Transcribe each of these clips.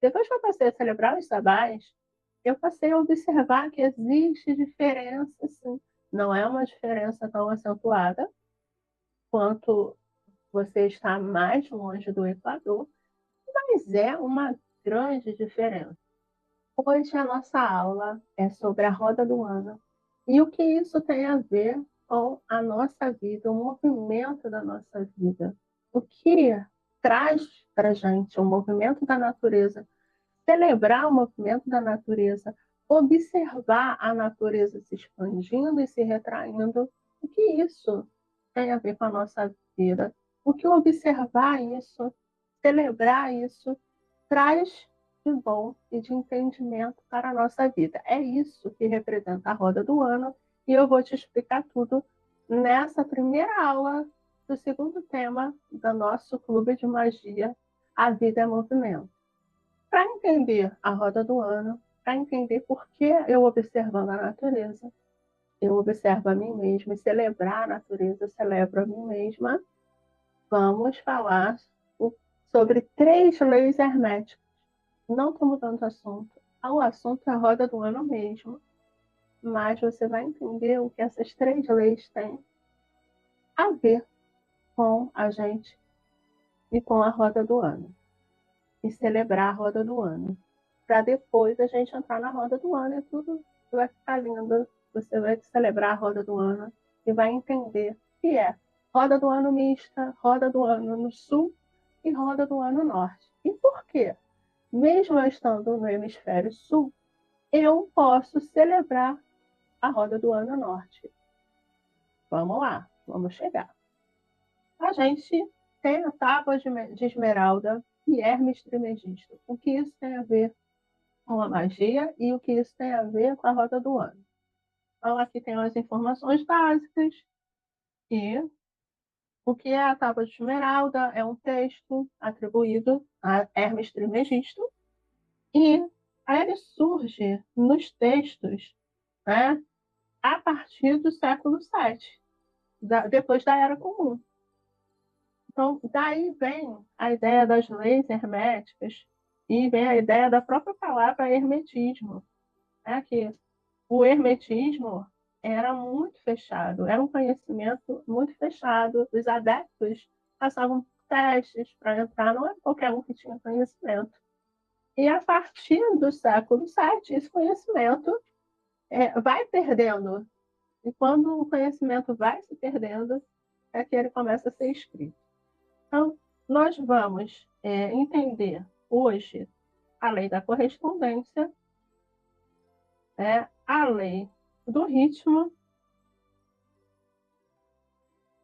Depois que eu passei a celebrar os sabás, eu passei a observar que existe diferença, sim. Não é uma diferença tão acentuada quanto você está mais longe do Equador, mas é uma grande diferença. Hoje a nossa aula é sobre a roda do ano e o que isso tem a ver com a nossa vida, o movimento da nossa vida. O que traz para a gente o movimento da natureza, celebrar o movimento da natureza, observar a natureza se expandindo e se retraindo, o que isso tem a ver com a nossa vida? O que observar isso, celebrar isso, traz de bom e de entendimento para a nossa vida. É isso que representa a roda do ano e eu vou te explicar tudo nessa primeira aula do segundo tema do nosso clube de magia, A Vida é Movimento. Para entender a roda do ano, para entender por que eu observando a natureza, eu observo a mim mesma e celebrar a natureza, eu celebro a mim mesma, vamos falar sobre 3 leis herméticas. Não estou mudando o assunto. O assunto é a roda do ano mesmo, mas você vai entender o que essas 3 leis têm a ver com a gente e com a roda do ano. E celebrar a roda do ano. Para depois a gente entrar na roda do ano e tudo vai ficar lindo. Você vai celebrar a roda do ano e vai entender o que é roda do ano mista, roda do ano no sul e roda do ano norte. E por quê? Mesmo eu estando no hemisfério sul, eu posso celebrar a roda do ano norte. Vamos lá, vamos chegar. A gente tem a tábua de esmeralda e Hermes Trismegisto. O que isso tem a ver com a magia e o que isso tem a ver com a roda do ano? Então, aqui tem as informações básicas e o que é a tábua de esmeralda é um texto atribuído a Hermes Trismegisto e aí ele surge nos textos, né, a partir do século VII, depois da Era Comum. Então, daí vem a ideia das leis herméticas e vem a ideia da própria palavra hermetismo, né? Que o hermetismo era muito fechado, era um conhecimento muito fechado. Os adeptos passavam testes para entrar, não é qualquer um que tinha conhecimento. E a partir do século VII, esse conhecimento vai perdendo. E quando o conhecimento vai se perdendo, é que ele começa a ser escrito. Então, nós vamos entender hoje a lei da correspondência, a lei do ritmo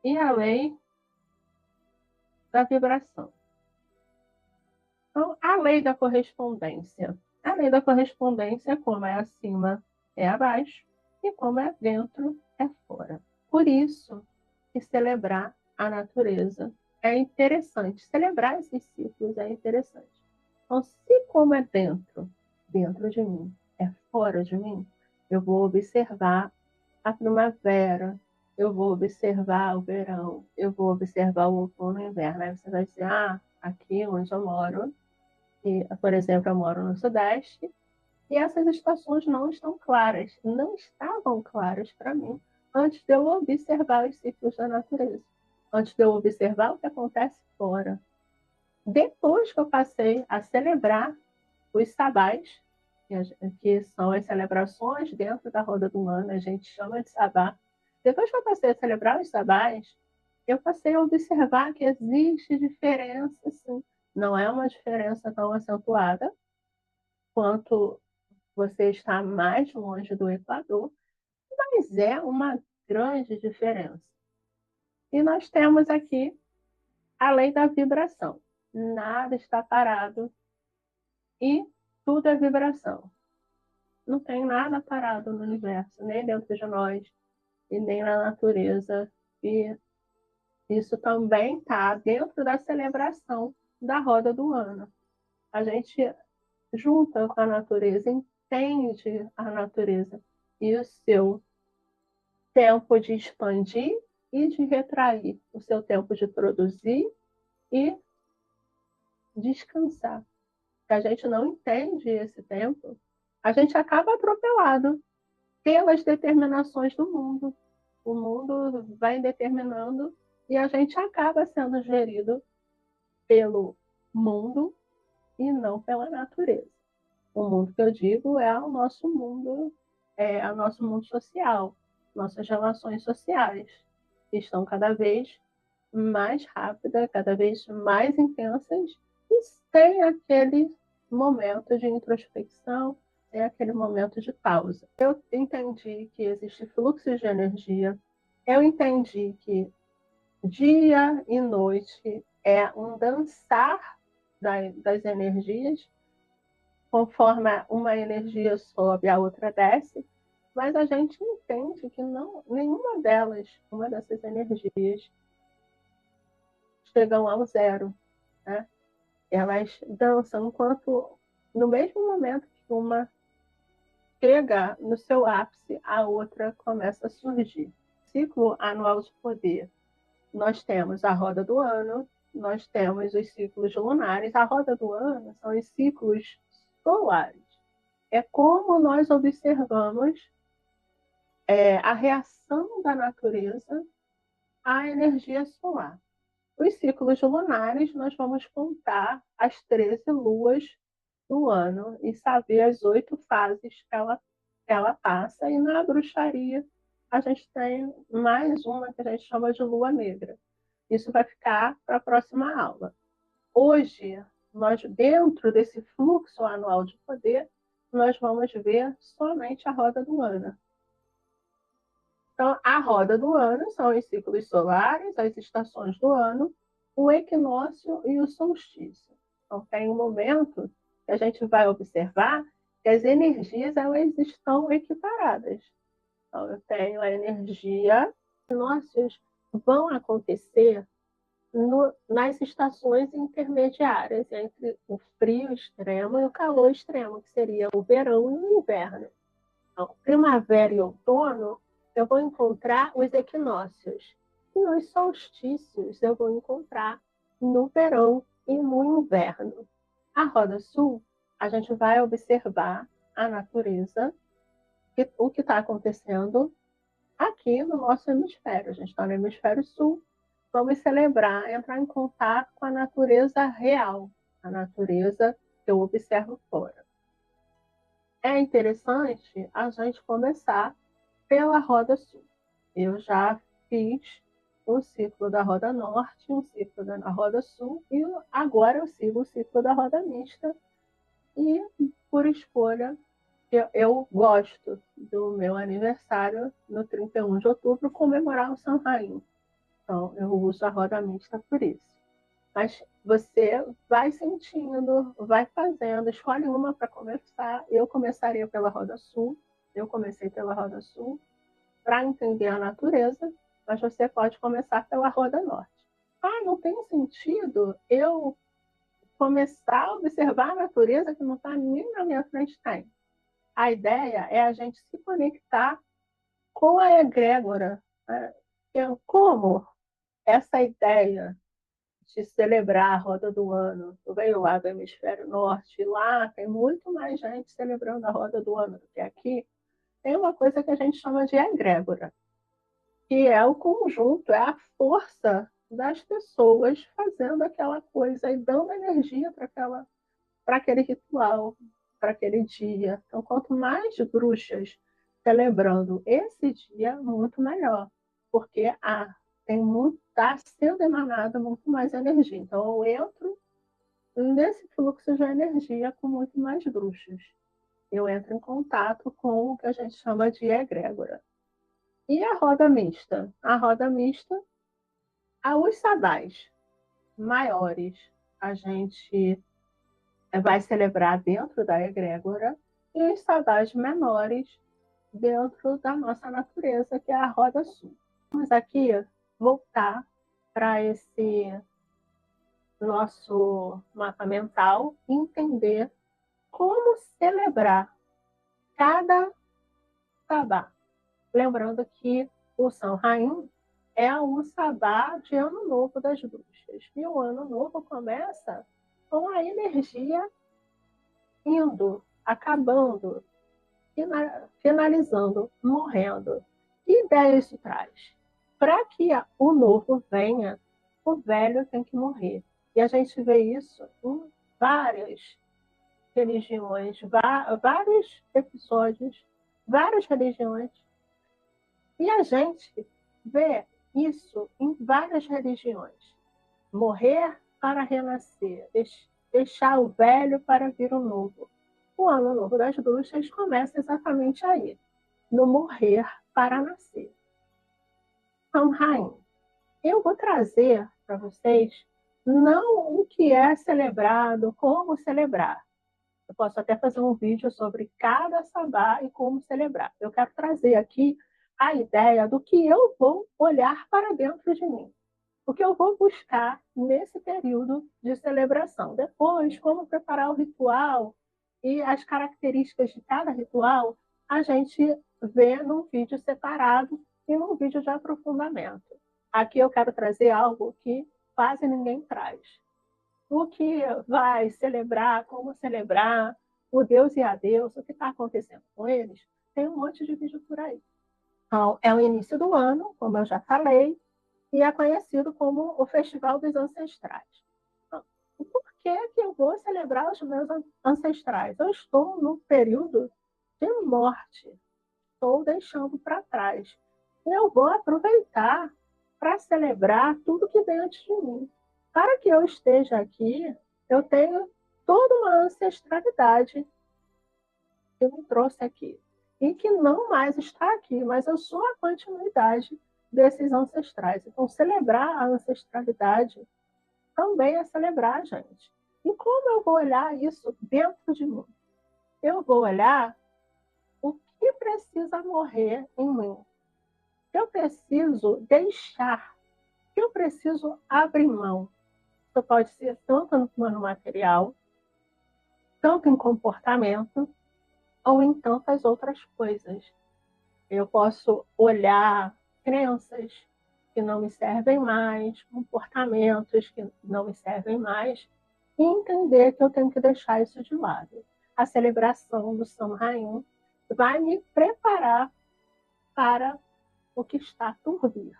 e a lei da vibração. Então, a lei da correspondência. A lei da correspondência é como é acima, é abaixo, e como é dentro, é fora. Por isso que celebrar a natureza é interessante. Celebrar esses ciclos é interessante. Então, se como é dentro, dentro de mim, é fora de mim, eu vou observar a primavera, eu vou observar o verão, eu vou observar o outono e o inverno. Aí você vai dizer, aqui onde eu moro, e, por exemplo, eu moro no Sudeste, e essas estações não estão claras, não estavam claras para mim antes de eu observar os ciclos da natureza, antes de eu observar o que acontece fora. Depois que eu passei a celebrar os sabás, que são as celebrações dentro da roda do ano, a gente chama de sabá. Depois que eu passei a celebrar os sabás, eu passei a observar que existe diferença, sim. Não é uma diferença tão acentuada quanto você está mais longe do Equador, mas é uma grande diferença. E nós temos aqui a lei da vibração. Nada está parado e tudo é vibração. Não tem nada parado no universo, nem dentro de nós, e nem na natureza. E isso também está dentro da celebração da roda do ano. A gente junta com a natureza, entende a natureza e o seu tempo de expandir e de retrair, o seu tempo de produzir e descansar. que a gente não entende esse tempo, a gente acaba atropelado pelas determinações do mundo. O mundo vai determinando e a gente acaba sendo gerido pelo mundo e não pela natureza. O mundo que eu digo é o nosso mundo, é o nosso mundo social, nossas relações sociais, que estão cada vez mais rápidas, cada vez mais intensas, e sem aquele momento de introspecção, sem aquele momento de pausa. Eu entendi que existe fluxo de energia, eu entendi que dia e noite é um dançar das energias, conforme uma energia sobe, a outra desce, mas a gente entende que não, nenhuma delas, uma dessas energias, chegam ao zero, né? Elas dançam enquanto, no mesmo momento que uma chega no seu ápice, a outra começa a surgir. Ciclo anual de poder. Nós temos a roda do ano, nós temos os ciclos lunares. A roda do ano são os ciclos solares. É como nós observamos a reação da natureza à energia solar. Os ciclos lunares, nós vamos contar as 13 luas do ano e saber as 8 fases que ela passa. E na bruxaria, a gente tem mais uma que a gente chama de lua negra. Isso vai ficar para a próxima aula. Hoje, nós, dentro desse fluxo anual de poder, nós vamos ver somente a roda do ano. Então, a roda do ano são os ciclos solares, as estações do ano, o equinócio e o solstício. Então, tem um momento que a gente vai observar que as energias elas estão equiparadas. Então, eu tenho a energia, equinócios vão acontecer nas estações intermediárias entre o frio extremo e o calor extremo, que seria o verão e o inverno. Então, primavera e outono, eu vou encontrar os equinócios. E os solstícios eu vou encontrar no verão e no inverno. A roda sul, a gente vai observar a natureza, o que está acontecendo aqui no nosso hemisfério. A gente está no hemisfério sul, vamos celebrar, entrar em contato com a natureza real, a natureza que eu observo fora. É interessante a gente começar pela roda sul. Eu já fiz o ciclo da roda norte, um ciclo da roda sul, e agora eu sigo o ciclo da roda mista. E, por escolha, eu gosto do meu aniversário, no 31 de outubro, comemorar o São Rainho. Então, eu uso a roda mista por isso. Mas você vai sentindo, vai fazendo, escolhe uma para começar. Eu começaria pela roda sul, eu comecei pela roda sul, para entender a natureza, mas você pode começar pela roda norte. Ah, não tem sentido eu começar a observar a natureza que não está nem na minha frente. Tem. A ideia é a gente se conectar com a egrégora. Né? Como essa ideia de celebrar a roda do ano, eu venho lá do hemisfério norte, lá tem muito mais gente celebrando a roda do ano do que aqui, tem uma coisa que a gente chama de egrégora, que é o conjunto, é a força das pessoas fazendo aquela coisa e dando energia para aquele ritual, para aquele dia. Então, quanto mais bruxas celebrando esse dia, muito melhor, porque está sendo emanada muito mais energia. Então, eu entro nesse fluxo de energia com muito mais bruxas. Eu entro em contato com o que a gente chama de egrégora. E a roda mista? A roda mista, os sadais maiores, a gente vai celebrar dentro da egrégora e os sadais menores dentro da nossa natureza, que é a roda sul. Vamos aqui voltar para esse nosso mapa mental e entender como celebrar cada sabá. Lembrando que o São Rainho é o sabá de Ano Novo das Bruxas. E o Ano Novo começa com a energia indo, acabando, finalizando, morrendo. Que ideia isso traz? Para que o novo venha, o velho tem que morrer. E a gente vê isso em várias religiões, vários episódios, várias religiões. E a gente vê isso em várias religiões. Morrer para renascer, deixar o velho para vir o novo. O Ano Novo das Bruxas começa exatamente aí, no morrer para nascer. Então, Rainha, eu vou trazer para vocês não o que é celebrado, como celebrar. Eu posso até fazer um vídeo sobre cada sabá e como celebrar. Eu quero trazer aqui a ideia do que eu vou olhar para dentro de mim. O que eu vou buscar nesse período de celebração. Depois, como preparar o ritual e as características de cada ritual, a gente vê num vídeo separado e num vídeo de aprofundamento. Aqui eu quero trazer algo que quase ninguém traz. O que vai celebrar, como celebrar, o Deus e a Deus, o que está acontecendo com eles, tem um monte de vídeo por aí. Então, é o início do ano, como eu já falei, e é conhecido como o Festival dos Ancestrais. Então, por que, que eu vou celebrar os meus ancestrais? Eu estou num período de morte, estou deixando para trás. Eu vou aproveitar para celebrar tudo que vem antes de mim. Para que eu esteja aqui, eu tenho toda uma ancestralidade que me trouxe aqui. E que não mais está aqui, mas eu sou a continuidade desses ancestrais. Então, celebrar a ancestralidade também é celebrar a gente. E como eu vou olhar isso dentro de mim? Eu vou olhar o que precisa morrer em mim. Eu preciso deixar, eu preciso abrir mão. Isso pode ser tanto no plano material, tanto em comportamento, ou em tantas outras coisas. Eu posso olhar crenças que não me servem mais, comportamentos que não me servem mais, e entender que eu tenho que deixar isso de lado. A celebração do Samhain vai me preparar para o que está por vir.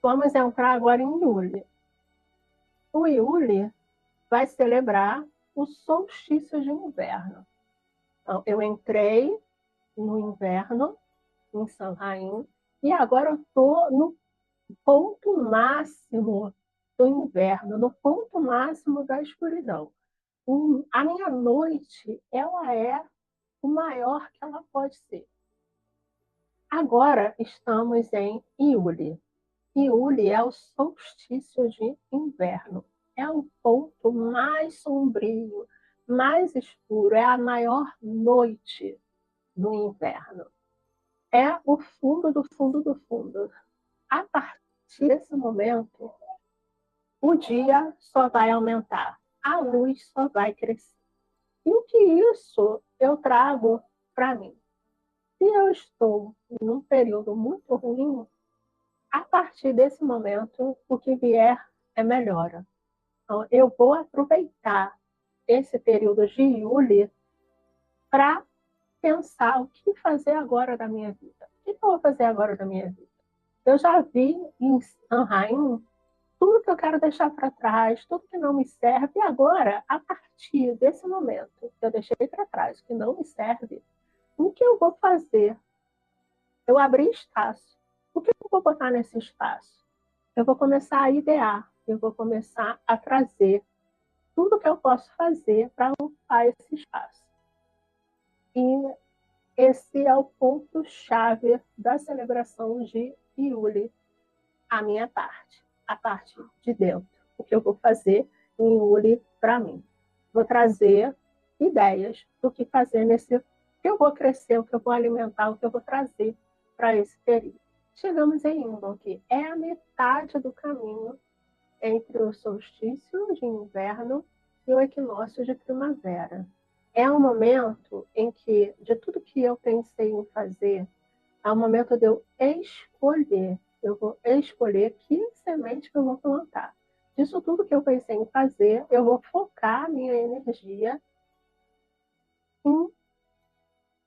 Vamos entrar agora em Yule. O Yule vai celebrar o solstício de inverno. Então, eu entrei no inverno, em Samhain, e agora eu estou no ponto máximo do inverno, no ponto máximo da escuridão. A minha noite, ela é o maior que ela pode ser. Agora estamos em Iule. Iule é o solstício de inverno. É o ponto mais sombrio, mais escuro, é a maior noite do inverno. É o fundo do fundo do fundo. A partir desse momento, o dia só vai aumentar, a luz só vai crescer. E o que isso eu trago para mim? Se eu estou num período muito ruim, a partir desse momento, o que vier é melhor. Então, eu vou aproveitar esse período de julho para pensar o que fazer agora da minha vida. O que eu vou fazer agora da minha vida? Eu já vi em Sanheim tudo que eu quero deixar para trás, tudo que não me serve, e agora, a partir desse momento que eu deixei para trás, que não me serve, o que eu vou fazer? Eu abri espaço. O que eu vou botar nesse espaço? Eu vou começar a idear, eu vou começar a trazer tudo que eu posso fazer para ocupar esse espaço. E esse é o ponto-chave da celebração de Iule, a minha parte, a parte de dentro. O que eu vou fazer em Iule para mim. Vou trazer ideias do que fazer nesse. O que eu vou crescer, o que eu vou alimentar, o que eu vou trazer para esse período. Chegamos em Imbolc, que é a metade do caminho entre o solstício de inverno e o equinócio de primavera. É um momento em que, de tudo que eu pensei em fazer, é um momento de eu escolher. Eu vou escolher que semente que eu vou plantar. disso tudo que eu pensei em fazer, eu vou focar a minha energia em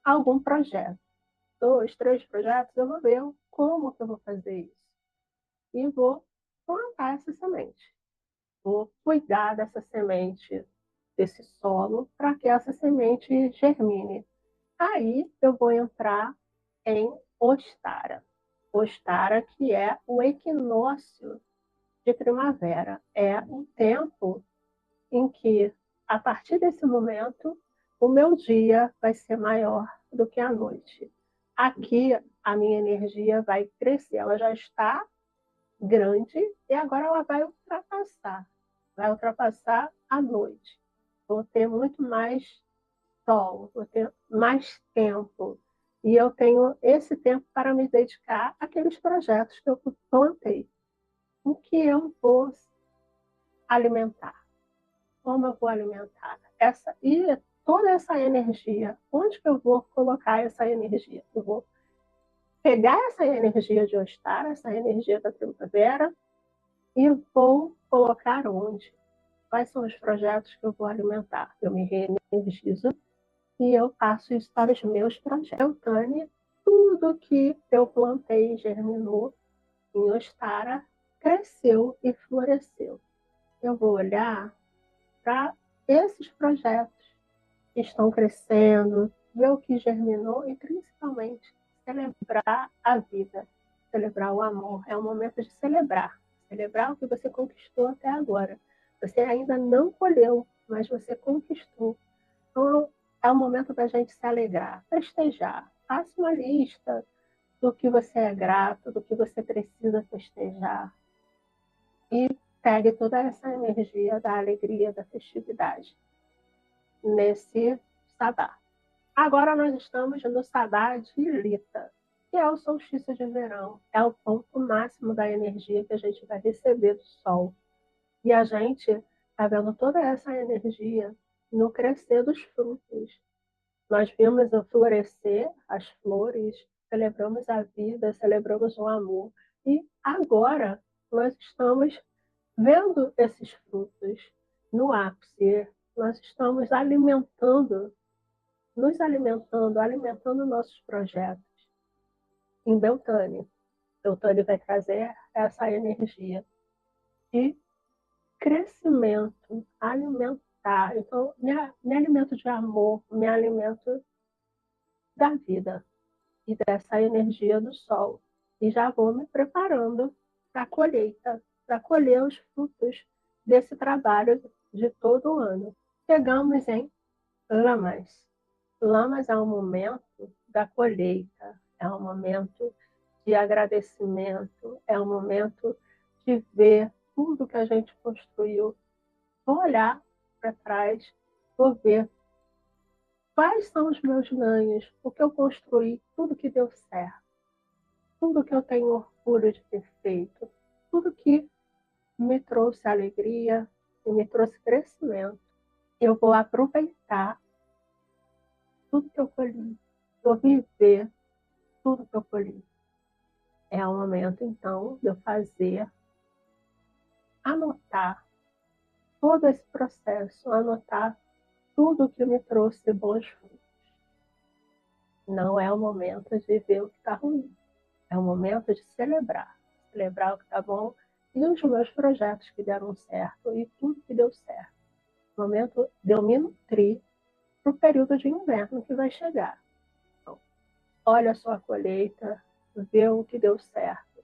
algum projeto. 2, 3 projetos, eu vou ver como que eu vou fazer isso. E vou plantar essa semente. Vou cuidar dessa semente, desse solo, para que essa semente germine. Aí eu vou entrar em Ostara. Ostara, que é o equinócio de primavera. É um tempo em que, a partir desse momento, o meu dia vai ser maior do que a noite. Aqui, a minha energia vai crescer. Ela já está grande e agora ela vai ultrapassar a noite. Vou ter muito mais sol, vou ter mais tempo. E eu tenho esse tempo para me dedicar àqueles projetos que eu plantei. O que eu vou alimentar? Como eu vou alimentar? E toda essa energia, onde que eu vou colocar essa energia? Eu vou pegar essa energia de Ostara, essa energia da primavera, e vou colocar onde? Quais são os projetos que eu vou alimentar? Eu me reenergizo e eu passo isso para os meus projetos. Eu, Tânia, tudo que eu plantei e germinou em Ostara cresceu e floresceu. Eu vou olhar para esses projetos que estão crescendo, ver o que germinou e, principalmente, celebrar a vida, celebrar o amor. É um momento de celebrar, celebrar o que você conquistou até agora. Você ainda não colheu, mas você conquistou. Então, é o momento da gente se alegrar, festejar. Faça uma lista do que você é grato, do que você precisa festejar. E pegue toda essa energia da alegria, da festividade nesse sabá. Agora nós estamos no sabá de Lita, que é o solstício de verão. É o ponto máximo da energia que a gente vai receber do sol. E a gente está vendo toda essa energia no crescer dos frutos. Nós vimos o florescer as flores, celebramos a vida, celebramos o amor. E agora nós estamos vendo esses frutos no ápice. Nós estamos alimentando nossos projetos em Beltane. Beltane vai trazer essa energia de crescimento, alimentar. Então, me alimento de amor, me alimento da vida e dessa energia do sol. E já vou me preparando para a colheita, para colher os frutos desse trabalho de todo o ano. Chegamos em Lamas. Lamas é um momento da colheita, é um momento de agradecimento, é um momento de ver tudo que a gente construiu. Vou olhar para trás, vou ver quais são os meus ganhos, o que eu construí, tudo que deu certo, tudo que eu tenho orgulho de ter feito, tudo que me trouxe alegria e me trouxe crescimento. Eu vou aproveitar tudo que eu colhi, vou viver tudo que eu colhi. É o momento, então, de eu anotar todo esse processo, anotar tudo que me trouxe bons frutos. Não é o momento de ver o que está ruim. É o momento de celebrar. Celebrar o que está bom e os meus projetos que deram certo e tudo que deu certo. É o momento de eu me nutrir para o período de inverno que vai chegar. Então, olha a sua colheita, vê o que deu certo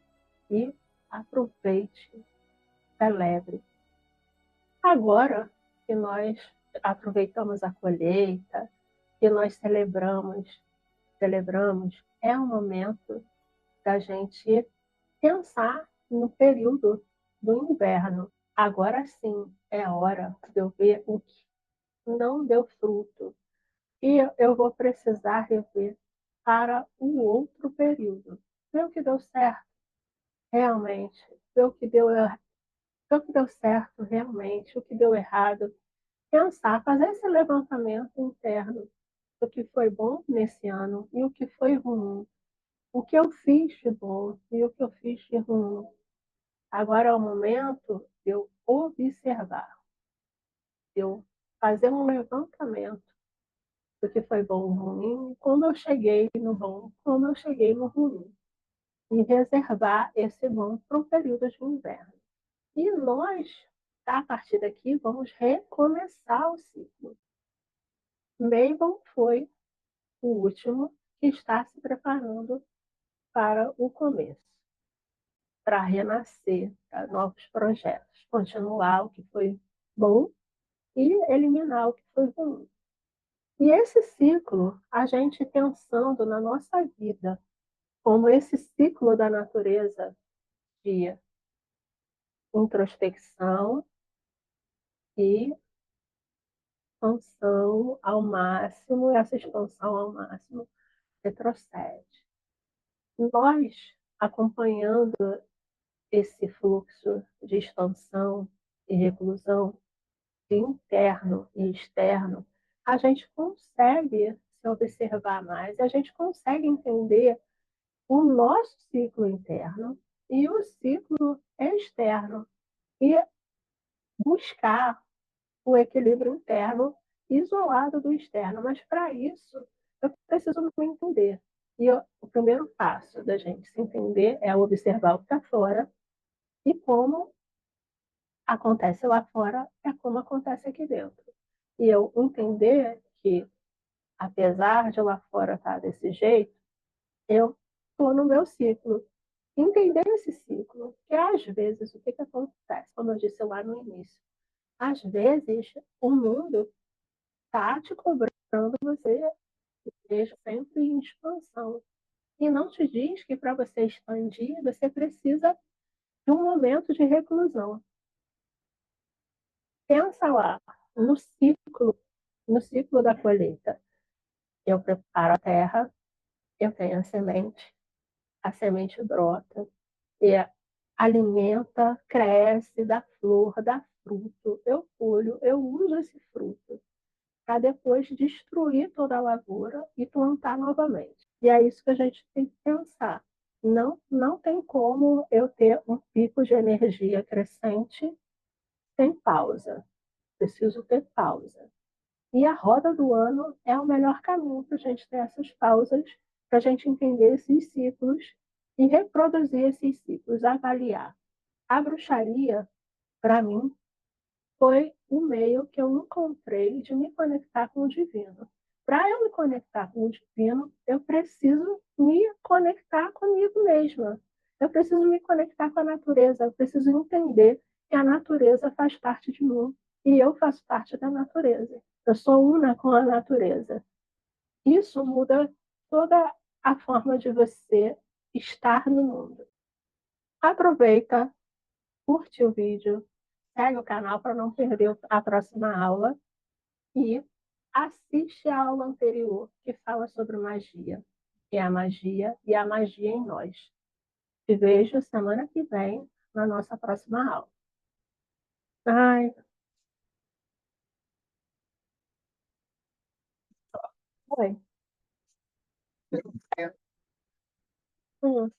e aproveite, celebre. Agora que nós aproveitamos a colheita, que nós celebramos, é o momento da gente pensar no período do inverno. Agora sim é hora de eu ver o que não deu fruto. E eu vou precisar rever para um outro período. Ver o que deu certo realmente, ver o que deu, ver o que deu certo realmente, o que deu errado. Pensar, fazer esse levantamento interno do que foi bom nesse ano e o que foi ruim. O que eu fiz de bom e o que eu fiz de ruim. Agora é o momento de eu observar, de eu fazer um levantamento do que foi bom ou ruim, como eu cheguei no bom, como eu cheguei no ruim, e reservar esse bom para um período de inverno. E nós, a partir daqui, vamos recomeçar o ciclo. Mabel foi o último que está se preparando para o começo, para renascer, para novos projetos, continuar o que foi bom e eliminar o que foi ruim. E esse ciclo, a gente pensando na nossa vida, como esse ciclo da natureza de introspecção e expansão ao máximo, essa expansão ao máximo retrocede. Nós, acompanhando esse fluxo de expansão e reclusão, de interno e externo, a gente consegue se observar mais, a gente consegue entender o nosso ciclo interno e o ciclo externo e buscar o equilíbrio interno isolado do externo. Mas para isso, eu preciso me entender. E o primeiro passo da gente se entender é observar o que está fora e como acontece lá fora é como acontece aqui dentro. E eu entender que, apesar de lá fora estar desse jeito, eu estou no meu ciclo. Entender esse ciclo, que às vezes o que, que acontece, como eu disse lá no início, às vezes o mundo está te cobrando você esteja sempre em expansão. E não te diz que para você expandir, você precisa de um momento de reclusão. Pensa lá no ciclo da colheita. Eu preparo a terra, eu tenho a semente brota, e alimenta, cresce, dá flor, dá fruto. Eu colho, eu uso esse fruto para depois destruir toda a lavoura e plantar novamente. E é isso que a gente tem que pensar. Não tem como eu ter um pico de energia crescente sem pausa. Preciso ter pausa. E a roda do ano é o melhor caminho para a gente ter essas pausas, para a gente entender esses ciclos e reproduzir esses ciclos, avaliar. A bruxaria, para mim, foi o meio que eu encontrei de me conectar com o divino. Para eu me conectar com o divino, eu preciso me conectar comigo mesma. Eu preciso me conectar com a natureza. Eu preciso entender que a natureza faz parte de mim e eu faço parte da natureza. Eu sou una com a natureza. Isso muda toda a forma de você estar no mundo. Aproveita, curte o vídeo, segue o canal para não perder a próxima aula e assiste a aula anterior que fala sobre magia, que é a magia e a magia em nós. Te vejo semana que vem na nossa próxima aula. Ai, foi. Hum.